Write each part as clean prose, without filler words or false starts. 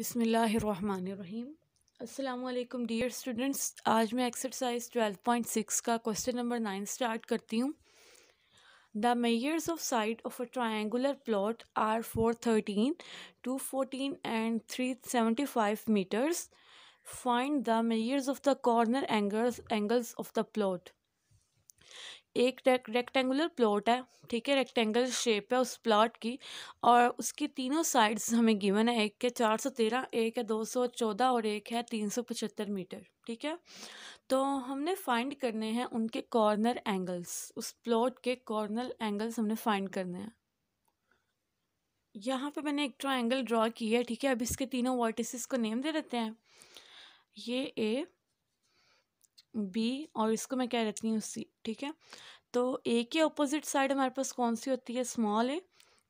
बिस्मिल्लाहिर्रहमानिर्रहीम। अस्सलाम वालेकुम डियर स्टूडेंट्स। आज मैं एक्सरसाइज 12.6 का क्वेश्चन नंबर 9 स्टार्ट करती हूँ। The measures of side of a triangular plot are 413, 214 and 375 meters. Find the measures of the corner angles of the plot. एक रेक्टेंगुलर प्लॉट है, ठीक है, रेक्टेंगल शेप है उस प्लॉट की, और उसकी तीनों साइड्स हमें गिवन है। एक है 413, एक है 214 और एक है 375 मीटर, ठीक है। तो हमने फाइंड करने हैं उनके कॉर्नर एंगल्स, उस प्लॉट के कॉर्नर एंगल्स हमने फाइंड करने हैं। यहाँ पे मैंने एक ट्रायंगल ड्रॉ किया है, ठीक है। अब इसके तीनों वर्टिसेस को नेम दे देते हैं। ये ए, बी और इसको मैं क्या देती हूँ सी, ठीक है। तो ए के अपोजिट साइड हमारे पास कौन सी होती है? स्मॉल ए।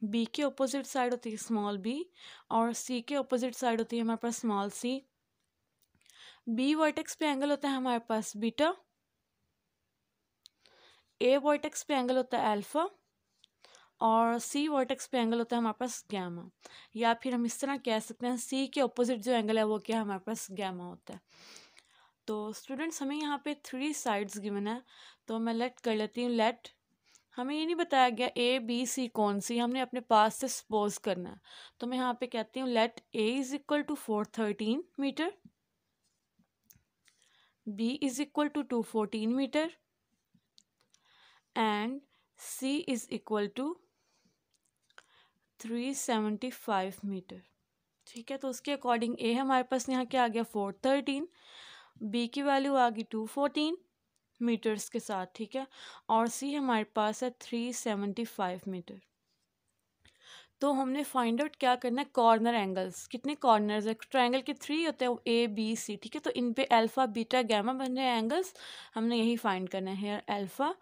बी के अपोजिट साइड होती है स्मॉल बी, और सी के अपोजिट साइड होती है हमारे पास स्मॉल सी। बी वर्टेक्स पे एंगल होता है हमारे पास बीटा, ए वर्टेक्स पे एंगल होता है अल्फा, और सी वर्टेक्स पे एंगल होता है हमारे पास गैमा। या फिर हम इस तरह कह सकते हैं सी के अपोजिट जो एंगल है वो क्या है? हमारे पास गैमा होता है। तो स्टूडेंट्स हमें यहाँ पे 3 साइड्स गिवन है, तो मैं लेट कर लेती हूँ। लेट, हमें ये नहीं बताया गया ए बी सी कौन सी, हमने अपने पास से सपोज करना है। तो मैं यहाँ पे कहती हूँ let A is equal to 413 meter, B is equal to 214 meter and C is equal to 375 meter, ठीक है। तो उसके अकॉर्डिंग ए हमारे पास यहाँ क्या आ गया? 413, बी की वैल्यू आ गई 214 मीटर्स के साथ, ठीक है, और सी हमारे पास है 375 मीटर। तो हमने फाइंड आउट क्या करना है? Corner angles. कितने कॉर्नर्स है? ट्रायंगल के 3 होते हैं, ए बी सी, ठीक है। तो इन पे अल्फा बीटा गैमा बन रहे हैं एंगल्स, हमने यही फाइंड करना है। अल्फा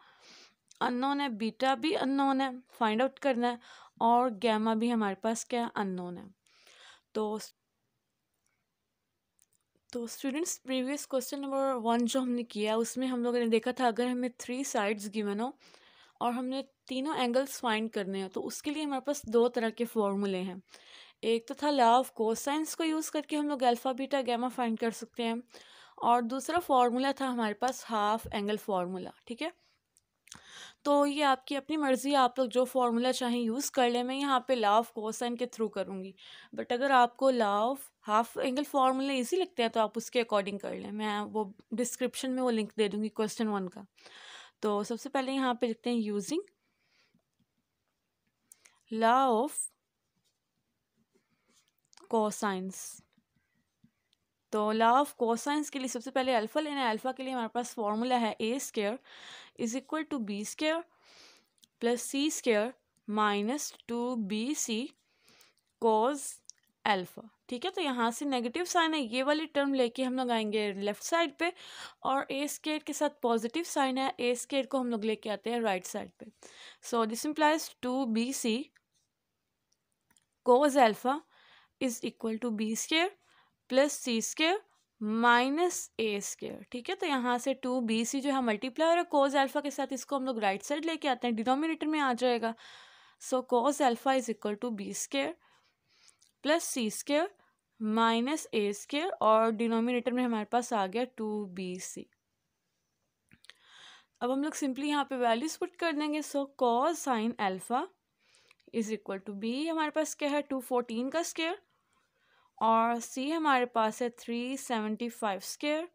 अननोन है, बीटा भी अननोन है, फाइंड आउट करना है, और गैमा भी हमारे पास क्या अननोन है। तो स्टूडेंट्स प्रीवियस क्वेश्चन नंबर 1 जो हमने किया उसमें हम लोगों ने देखा था अगर हमें 3 साइड्स गिवन हो और हमने तीनों एंगल्स फाइंड करने हैं तो उसके लिए हमारे पास 2 तरह के फॉर्मूले हैं। एक तो था लॉ ऑफ कोसाइंस को यूज़ करके हम लोग अल्फा बीटा गैमा फाइंड कर सकते हैं, और दूसरा फार्मूला था हमारे पास हाफ एंगल फार्मूला, ठीक है। तो ये आपकी अपनी मर्ज़ी है, आप लोग जो फार्मूला चाहें यूज़ कर लें। मैं यहाँ पे लॉ ऑफ कोसाइन के थ्रू करूँगी, बट अगर आपको law of half angle formula easy लगते हैं तो आप उसके अकॉर्डिंग कर लें। मैं वो डिस्क्रिप्शन में वो लिंक दे दूँगी क्वेश्चन 1 का। तो सबसे पहले यहाँ पे लिखते हैं यूजिंग लॉ ऑफ कोसाइंस। तो लॉ ऑफ कोसाइंस के लिए सबसे पहले अल्फा लेना है। अल्फा के लिए हमारे पास फॉर्मूला है A square is equal to B square plus C square minus 2bc cos alpha, ठीक है। तो यहाँ से नेगेटिव साइन है, ये वाली टर्म लेके हम लोग आएंगे लेफ्ट साइड पे, और ए स्क्वायर के साथ पॉजिटिव साइन है, ए स्क्वायर को हम लोग लेके आते हैं राइट साइड पे। So this implies 2bc cos alpha is equal to B square plus C square minus A square, ठीक है। तो यहाँ से 2bc जो है मल्टीप्लाई और कोस अल्फा के साथ इसको हम लोग राइट साइड लेके आते हैं, डिनोमिनेटर में आ जाएगा। So cos alpha is equal to B square plus C square minus A square, और डिनोमिनेटर में हमारे पास आ गया 2bc। अब हम लोग सिंपली यहाँ पे वैल्यूज पुट कर देंगे। So cos sine alpha is equal to B हमारे पास क्या है? 214 का स्क्वायर, और सी हमारे पास है 375 स्क्वायर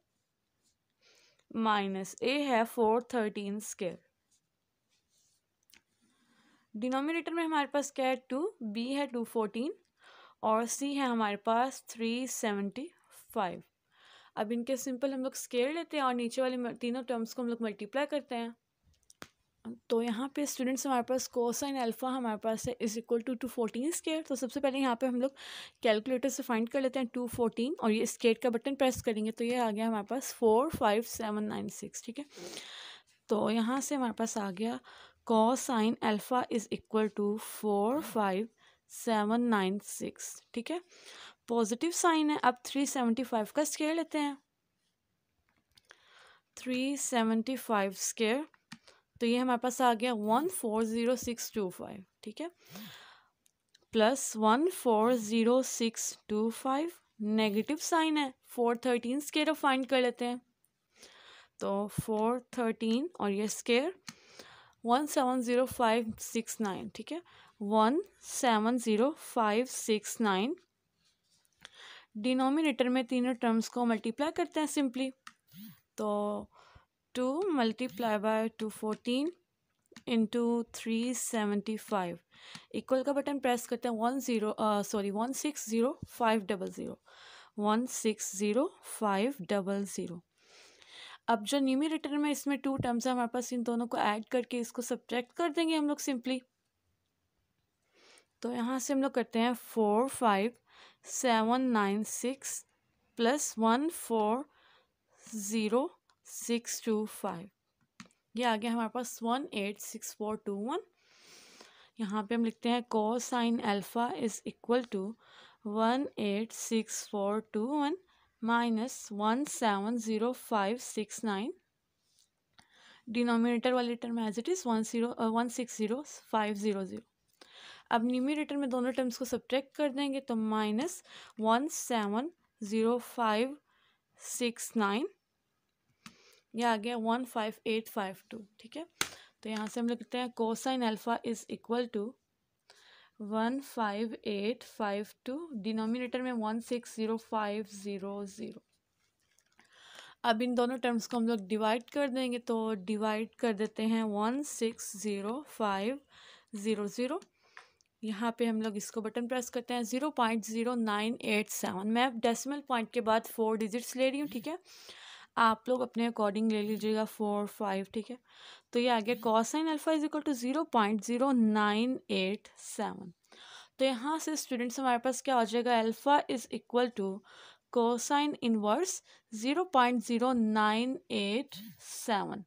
माइनस ए है 413 स्क्वायर। डिनोमिनेटर में हमारे पास क्या है? 2, बी है 214 और सी है हमारे पास 375। अब इनके सिंपल हम लोग स्क्वायर लेते हैं और नीचे वाली तीनों टर्म्स को हम लोग मल्टीप्लाई करते हैं। तो यहाँ पे स्टूडेंट्स हमारे पास कोसाइन अल्फा हमारे पास है इज इक्वल टू 214 स्क्वायर। तो सबसे पहले यहाँ पे हम लोग कैलकुलेटर से फाइंड कर लेते हैं 214, और ये स्क्वायर का बटन प्रेस करेंगे तो ये आ गया हमारे पास 45796, ठीक है। तो यहाँ से हमारे पास आ गया cosine alpha is equal to 45796, ठीक है। पॉजिटिव साइन है। अब 375 का स्क्वायर लेते हैं, 375 स्क्वायर, तो ये हमारे पास आ गया 140625, ठीक है, प्लस 140,625 नेगेटिव साइन है, 413 स्केयर ऑफ फाइंड कर लेते हैं। तो 413 और ये स्केयर 170569, ठीक है, 170569। डिनोमिनेटर में तीनों टर्म्स को मल्टीप्लाई करते हैं सिंपली। तो 2 मल्टीप्लाई बाय 214 इंटू 375 इक्वल का बटन प्रेस करते हैं 160500 160500। अब जो न्यूमरेटर में इसमें 2 टर्म्स है हमारे पास, इन दोनों को ऐड करके इसको सब्ट्रैक्ट कर देंगे हम लोग सिंपली। तो यहाँ से हम लोग करते हैं 45796 प्लस 140625, ये आ गया हमारे पास 186421। यहाँ पे हम लिखते हैं cosine alpha is equal to 186421 minus 170569। Denominator वाली टर्म एज इट इज़ 160500। अब न्यूमरेटर में दोनों टर्म्स को सब्ट्रैक्ट कर देंगे तो माइनस 170569, यह आ गया 15852, ठीक है। तो यहाँ से हम लोग कहते हैं cosine alpha is equal to 15852, denominator में 160500। अब इन दोनों टर्म्स को हम लोग डिवाइड कर देंगे, तो डिवाइड कर देते हैं 160,500। यहाँ पे हम लोग इसको बटन प्रेस करते हैं 0.0987। मैं डेसिमल पॉइंट के बाद 4 डिजिट्स ले रही हूँ, ठीक है, आप लोग अपने अकॉर्डिंग ले लीजिएगा 4, 5, ठीक है। तो ये आ गया cosine alpha is equal to 0.0987। तो यहाँ से स्टूडेंट्स हमारे पास क्या हो जाएगा, alpha is equal to cosine inverse 0.0987।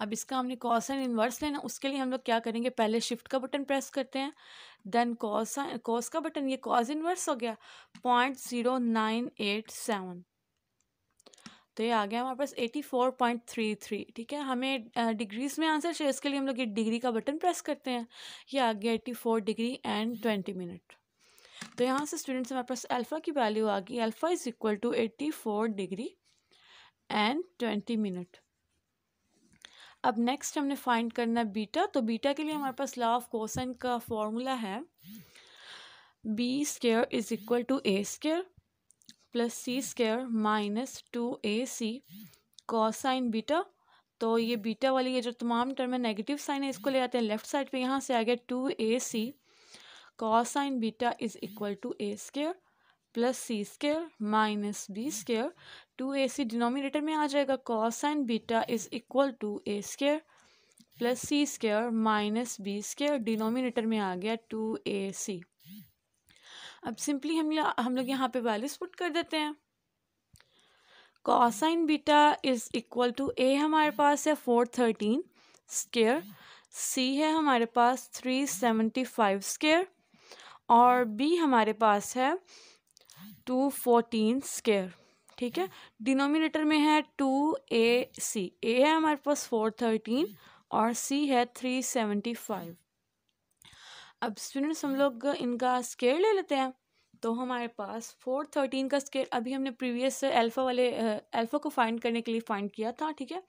अब इसका हमने कोसाइन इनवर्स लेना, उसके लिए हम लोग क्या करेंगे, पहले शिफ्ट का बटन प्रेस करते हैं, देन कोस का बटन, ये कॉस इनवर्स हो गया 0.0987। तो ये आ गया हमारे पास 84.33, ठीक है। हमें डिग्रीज में आंसर चाहिए, इसके लिए हम लोग ये डिग्री का बटन प्रेस करते हैं, ये आ गया 84 डिग्री एंड 20 मिनट। तो यहाँ से स्टूडेंट्स हमारे पास अल्फ़ा की वैल्यू आ गई, alpha is equal to 84 degree and 20 minute. अब नेक्स्ट हमने फाइंड करना है बीटा। तो बीटा के लिए हमारे पास लॉ ऑफ कोसाइन का फॉर्मूला है B square is equal to A square plus C square minus 2ac cosine beta. तो ये बीटा वाली ये जो तमाम टर्म है नेगेटिव साइन है, इसको ले आते हैं लेफ्ट साइड पे, यहाँ से आ गया 2ac cosine beta is equal to A square plus C square minus B square. 2ac denominator में आ जाएगा, cosine beta is equal to A square plus C square minus B square, denominator में आ गया 2ac। अब simply हम लोग यहाँ पे वैल्यूज पुट कर देते हैं। Cosine beta is equal to A हमारे पास है 413 स्क्वायर, सी है हमारे पास 375 स्क्वायर और बी हमारे पास है 214 स्क्वायर, ठीक है। डिनोमिनेटर में है 2ac, ए है हमारे पास 413 और सी है 375। अब स्टूडेंट्स हम लोग इनका स्केयर ले लेते हैं। तो हमारे पास 413 का स्केयर अभी हमने प्रीवियस अल्फ़ा को फाइंड करने के लिए फाइंड किया था, ठीक है।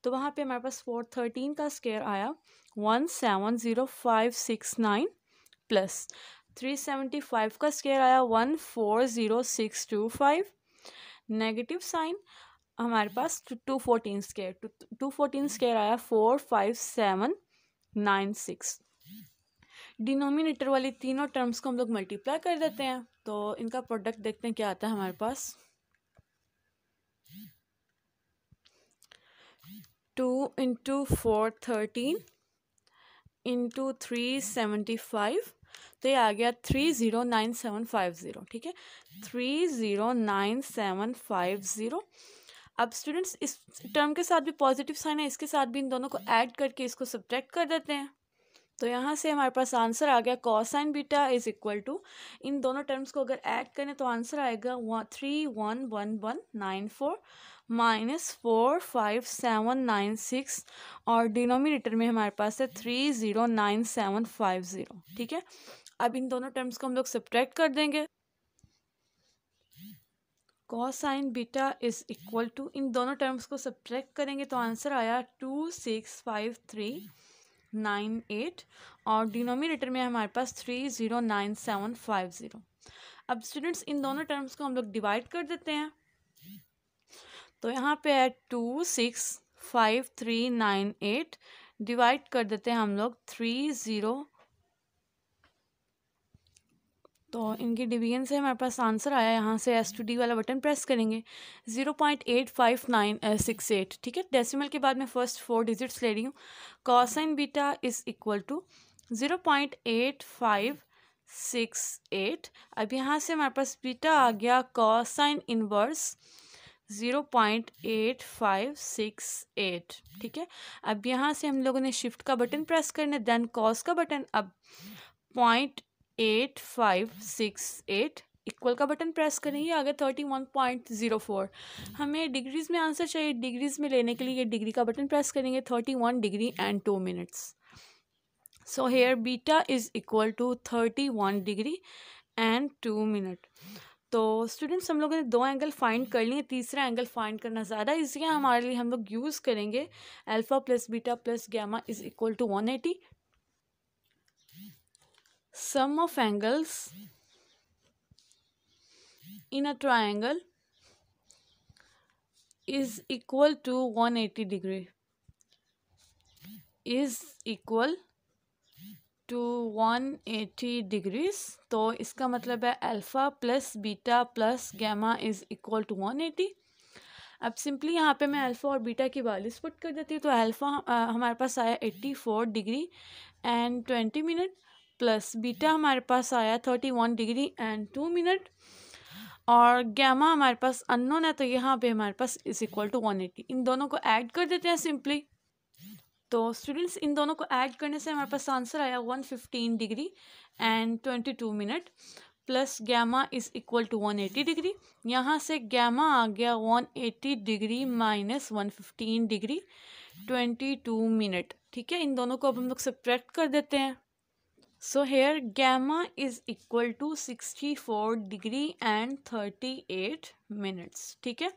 तो वहाँ पे हमारे पास 413 का स्केयर आया 170,569 प्लस 375 का स्केयर आया 140,625, नेगेटिव साइन हमारे पास 214 स्केयर, 214 स्केयर आया 45796। डिनोमिनेटर वाली तीनों टर्म्स को हम लोग मल्टीप्लाई कर देते हैं, तो इनका प्रोडक्ट देखते हैं क्या आता है हमारे पास। 2 इंटू 413 इंटू 375, तो ये आ गया 309750, ठीक है, 309750। अब स्टूडेंट्स इस टर्म के साथ भी पॉजिटिव साइन है, इसके साथ भी इन दोनों को ऐड करके इसको सब्ट्रैक्ट कर देते हैं। तो यहाँ से हमारे पास आंसर आ गया cosine beta is equal to, इन दोनों टर्म्स को अगर ऐड करें तो आंसर आएगा 311194 माइनस 45796 और डिनोमिनेटर में हमारे पास है 309750, ठीक है। अब इन दोनों टर्म्स को हम लोग सब्ट्रैक्ट कर देंगे। Cosine beta is equal to, इन दोनों टर्म्स को सब्ट्रैक्ट करेंगे तो आंसर आया 265,398 और डिनोमिनेटर में हमारे पास 309750। अब स्टूडेंट्स इन दोनों टर्म्स को हम लोग डिवाइड कर देते हैं, तो यहाँ पे है 265,398 डिवाइड कर देते हैं हम लोग 30, तो इनके डिवीजन से हमारे पास आंसर आया। यहाँ से S to D वाला बटन प्रेस करेंगे 0.85968, ठीक है। डेसिमल के बाद मैं फर्स्ट 4 डिजिट्स ले रही हूँ। Cosine beta is equal to 0.8568। अब यहाँ से हमारे पास बीटा आ गया कॉसाइन इनवर्स 0.8568, ठीक है। अब यहाँ से हम लोगों ने शिफ्ट का बटन प्रेस करना, देन कॉस का बटन, अब 0.8568 इक्वल का बटन प्रेस करेंगे, आगे 31.04। हमें डिग्रीज में आंसर चाहिए, डिग्रीज में लेने के लिए डिग्री का बटन प्रेस करेंगे 31 degree and 2 minutes. So here beta is equal to 31 degree and 2 minute. तो स्टूडेंट्स हम लोगों ने 2 एंगल फाइंड कर लिए, तीसरा एंगल फाइंड करना ज़्यादा ईजी है हमारे लिए। हम लोग यूज़ करेंगे alpha plus beta plus gamma is equal to 180। Sum of angles in a triangle is equal to 180 degree, is equal to 180 degrees। तो इसका मतलब है alpha plus beta plus gamma is equal to 180। अब simply यहाँ पे मैं alpha और beta की वैल्यूज पुट कर देती हूँ। तो अल्फ़ा हमारे पास आया 84 degree and 20 minute, plus beta हमारे पास आया 31 डिग्री एंड 2 मिनट, और गैमा हमारे पास अननोन है, तो यहाँ पे हमारे पास इज इक्वल टू 180। इन दोनों को ऐड कर देते हैं सिंपली। तो स्टूडेंट्स इन दोनों को ऐड करने से हमारे पास आंसर आया 115 degree and 22 minute, plus gamma is equal to 180 degree. यहाँ से गैमा आ गया 180 डिग्री माइनस 115 डिग्री 22 मिनट, ठीक है। इन दोनों को अब हम लोग सब्ट्रैक्ट कर देते हैं। So here gamma is equal to 64 degree and 38 minutes, ठीक है।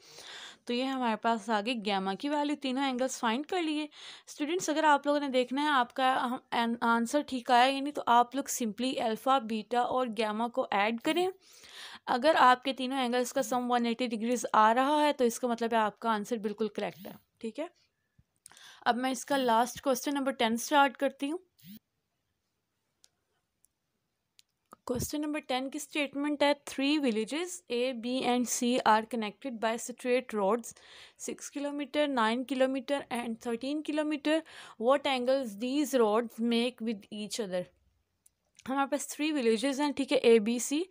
तो ये हमारे पास आ गई गैमा की वैल्यू, तीनों एंगल्स फाइंड कर लिए। स्टूडेंट्स अगर आप लोगों ने देखना है आपका आंसर ठीक आया या नहीं, तो आप लोग सिंपली अल्फ़ा बीटा और गैमा को ऐड करें। अगर आपके तीनों एंगल्स का सम 180 डिग्रीज आ रहा है तो इसका मतलब है आपका आंसर बिल्कुल करेक्ट है, ठीक है। अब मैं इसका लास्ट क्वेश्चन नंबर 10 स्टार्ट करती हूँ। क्वेश्चन नंबर 10 की स्टेटमेंट है 3 villages A, B and C are connected by straight roads 6 kilometre, 9 kilometre and 13 kilometre. What angles these roads make with each other. हमारे पास 3 विलेजेस हैं, ठीक है, A, B, C,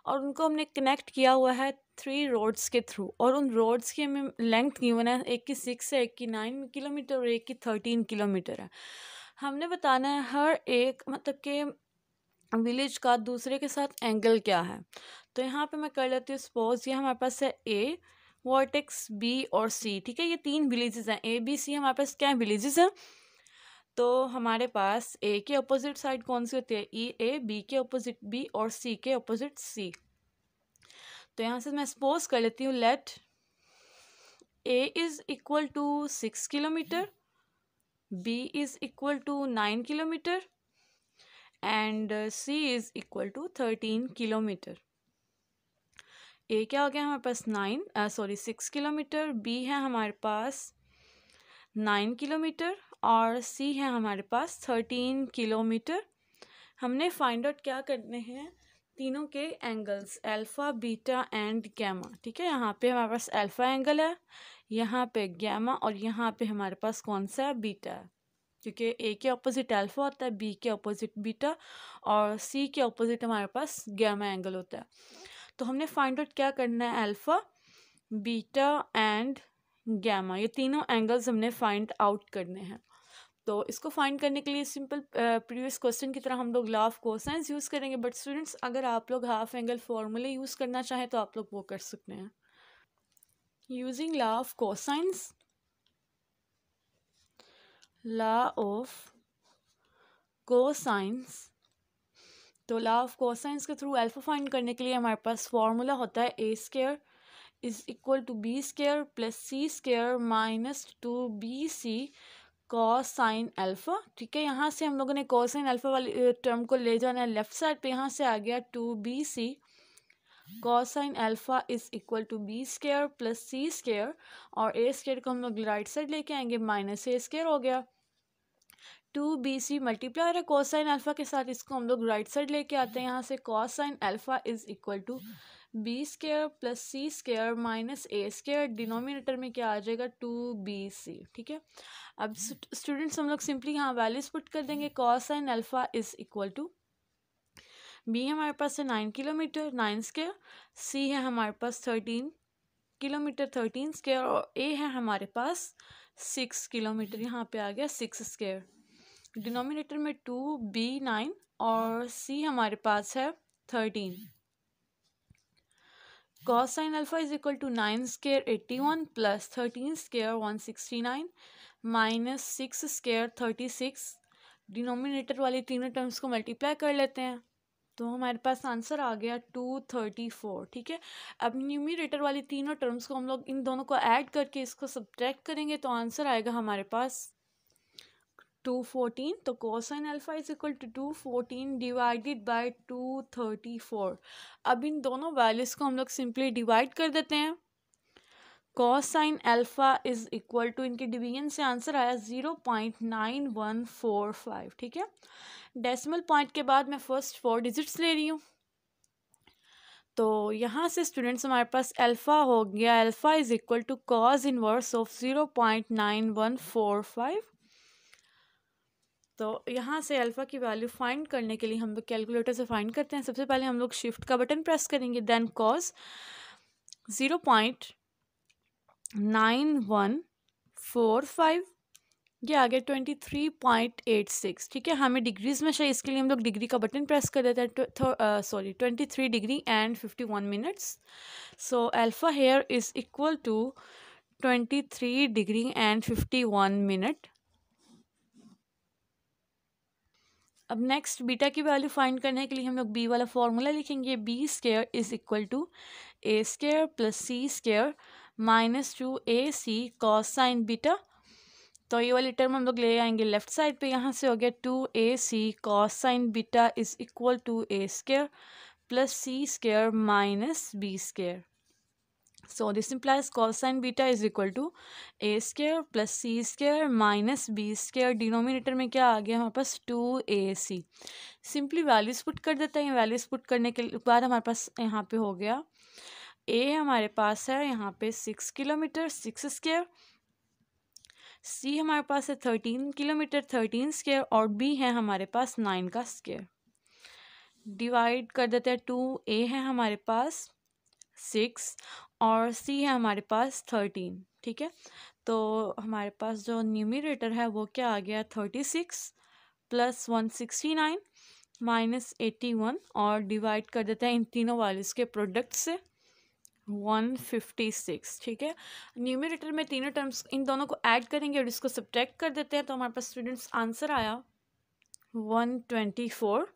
और उनको हमने कनेक्ट किया हुआ है 3 रोड्स के थ्रू, और उन रोड्स की हमें लेंथ गिवन है, एक की 6 है, एक की 9 किलोमीटर और एक की 13 किलोमीटर है। हमने बताना है हर एक मतलब के विलेज का दूसरे के साथ एंगल क्या है। तो यहाँ पे मैं कर लेती हूँ सपोज ये हमारे पास है A, वर्टेक्स B और C, ठीक है। ये 3 विलेजेस हैं, A, B, C हमारे पास क्या है, विलेजेस हैं। तो हमारे पास A के अपोजिट साइड कौन सी होती है, A, B के अपोजिट B और C के अपोजिट C। तो यहाँ से मैं सपोज कर लेती हूँ let A is equal to 6 kilometre, B is equal to 9 kilometre and C is equal to 13 kilometre. A क्या हो गया हमारे पास 6 किलोमीटर, B है हमारे पास 9 किलोमीटर और C है हमारे पास 13 किलोमीटर। हमने फाइंड आउट क्या करने हैं, तीनों के angles alpha beta and gamma, ठीक है। यहाँ पे हमारे पास अल्फ़ा एंगल है, यहाँ पे गैमा और यहाँ पे हमारे पास कौन सा है, बीटा है, क्योंकि A के अपोजिट अल्फ़ा होता है, B के अपोजिट बीटा और C के अपोजिट हमारे पास गैमा एंगल होता है। तो हमने फाइंड आउट क्या करना है, अल्फ़ा बीटा एंड गैमा, ये तीनों एंगल्स हमने फाइंड आउट करने हैं। तो इसको फाइंड करने के लिए सिंपल प्रीवियस क्वेश्चन की तरह हम लोग लॉ ऑफ कोसाइंस यूज़ करेंगे, बट स्टूडेंट्स अगर आप लोग हाफ एंगल फॉर्मूले यूज़ करना चाहें तो आप लोग वो कर सकते हैं। Using law of cosines, law of cosines, तो लॉ ऑफ कोसाइंस के थ्रू अल्फा फाइंड करने के लिए हमारे पास फॉर्मूला होता है A² is equal to B square plus C square minus 2bc cosine alpha. ठीक है, यहाँ से हम लोगों ने कॉस साइन अल्फ़ा वाली टर्म को ले जाना है लेफ्ट साइड पे। यहाँ से आ गया 2bc cosine alpha is equal to B square plus C square, और ए स्क्वायर को हम लोग राइट साइड लेके आएंगे, माइनस ए स्क्वायर हो गया। 2bc मल्टीप्लाई है कॉस साइन अल्फ़ा के साथ, इसको हम लोग राइट साइड लेके आते हैं। यहाँ से cosine alpha is equal to B square plus C square minus A square, denominator में क्या आ जाएगा 2bc। ठीक है, अब स्टूडेंट्स हम लोग सिंपली यहाँ वैल्यूज पुट कर देंगे। Cosine alpha is equal to B हमारे पास है 9 किलोमीटर 9 स्क्वायर, सी है हमारे पास 13 किलोमीटर 13 स्क्वायर, और ए है हमारे पास 6 किलोमीटर, यहाँ पे आ गया 6 स्क्वायर। डिनोमिनेटर में 2b9 और सी हमारे पास है 13। Cosine alpha is equal to 9 square 81 plus 13 square 169 minus 6 square 36। Denominator वाली तीनों टर्म्स को मल्टीप्लाई कर लेते हैं तो हमारे पास आंसर आ गया 234। ठीक है, अब न्यूमरेटर वाली तीनों टर्म्स को हम लोग इन दोनों को ऐड करके इसको सब्ट्रैक्ट करेंगे तो आंसर आएगा हमारे पास 214। तो cosine alpha is equal to 214 divided by 234। अब इन दोनों वैल्यूज़ को हम लोग सिंपली डिवाइड कर देते हैं। Cosine alpha is equal to, इनके डिवीजन से आंसर आया 0.9145। ठीक है, डेसिमल पॉइंट के बाद मैं फर्स्ट 4 डिजिट्स ले रही हूँ। तो यहाँ से स्टूडेंट्स हमारे पास अल्फ़ा हो गया, alpha is equal to cos inverse of 0.9145। तो यहाँ से अल्फ़ा की वैल्यू फाइंड करने के लिए हम लोग कैलकुलेटर से फाइंड करते हैं। सबसे पहले हम लोग शिफ्ट का बटन प्रेस करेंगे, देन कॉस 0.9145, ये आ गया 23.86। ठीक है, हमें डिग्रीज में चाहिए, इसके लिए हम लोग डिग्री का बटन प्रेस कर देते हैं। 23 degree and 51 minutes. So alpha here is equal to 23 degree and 51 minute. अब नेक्स्ट बीटा की वैल्यू फाइंड करने के लिए हम लोग बी वाला फॉर्मूला लिखेंगे। B square is equal to A square plus C square minus 2ac cos sine beta. तो ये वाली टर्म हम लोग ले आएंगे लेफ्ट साइड पे। यहाँ से हो गया 2ac cos sine beta is equal to A square plus C square minus B square. So this implies cosine beta is equal to a square plus c square minus b square। Denominator में क्या आ गया हमारे पास 2ac। Simply values put कर देते हैं। Values put करने के बाद हमारे पास यहाँ पे हो गया a हमारे पास है यहाँ पे 6 किलोमीटर 6 स्क्वायर, c हमारे पास है 13 किलोमीटर 13 स्क्वायर, और b है हमारे पास 9 का स्क्वायर। डिवाइड कर देते हैं। 2a है हमारे पास 6 और c है हमारे पास 13। ठीक है, तो हमारे पास जो न्यूमरेटर है वो क्या आ गया 36 प्लस 169 माइनस 81, और डिवाइड कर देते हैं इन तीनों वैल्यूज़ के प्रोडक्ट से 156। ठीक है, न्यूमरेटर में तीनों टर्म्स इन दोनों को ऐड करेंगे और इसको सब्ट्रैक्ट कर देते हैं तो हमारे पास स्टूडेंट्स आंसर आया 124।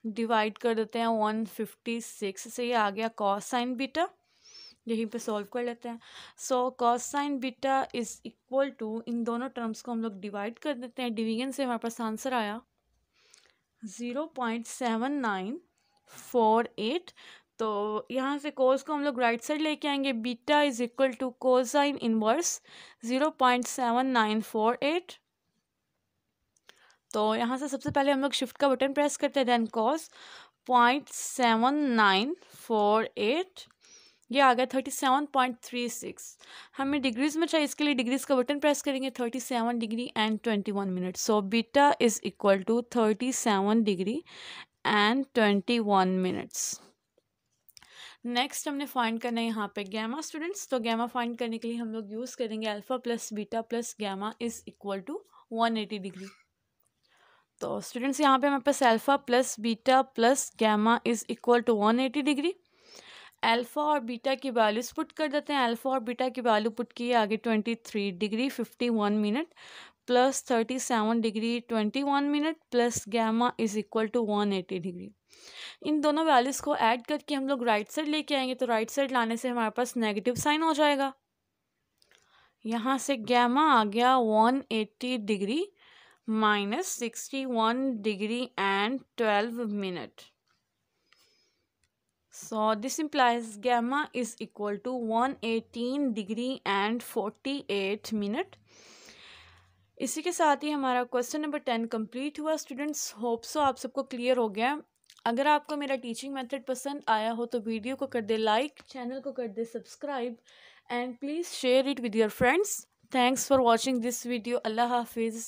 डिवाइड कर देते हैं 156 से, ये आ गया कॉस साइन बीटा। यहीं पे सॉल्व कर लेते हैं। So cos sign beta is equal to, इन दोनों टर्म्स को हम लोग डिवाइड कर देते हैं। डिवीजन से हमारे पास आंसर आया 0.7948। तो यहाँ से कोस को हम लोग राइट साइड लेके आएंगे। Beta is equal to cosine inverse 0.7948। तो यहाँ से सबसे पहले हम लोग शिफ्ट का बटन प्रेस करते हैं, देन कॉस 0.7948, ये आ गया 37.36। हमें डिग्रीज में चाहिए, इसके लिए डिग्रीज का बटन प्रेस करेंगे। 37 degree and 21 minute. So beta is equal to 37 degree and 21 minutes. Next हमने फाइंड करना है यहाँ पे गैमा स्टूडेंट्स। तो गैमा फाइंड करने के लिए हम लोग यूज़ करेंगे alpha plus beta plus gamma is equal to 180 degree. तो स्टूडेंट्स यहाँ पे हमारे पास alpha plus beta plus gamma is equal to 180 degree. Alpha और बीटा की वैल्यूज पुट कर देते हैं। अल्फ़ा और बीटा की वैल्यू पुट की आगे 23 degree 51 minute plus 37 degree 21 minute plus gamma is equal to 180 degree. इन दोनों वैल्यूज़ को ऐड करके हम लोग राइट साइड लेके आएंगे, तो राइट साइड लाने से हमारे पास नेगेटिव साइन हो जाएगा। यहाँ से गैमा आ गया 180 degree minus 61 degree and 12 minute. So this implies gamma is equal to 118 degree and 48 minute। इसी के साथ ही हमारा क्वेश्चन नंबर 10 कंप्लीट हुआ। स्टूडेंट्स, होप सो आप सबको क्लियर हो गया। अगर आपको मेरा टीचिंग मेथड पसंद आया हो तो वीडियो को कर दे लाइक, चैनल को कर दे subscribe and please share it with your friends. Thanks for watching this video. अल्लाह हाफिज़।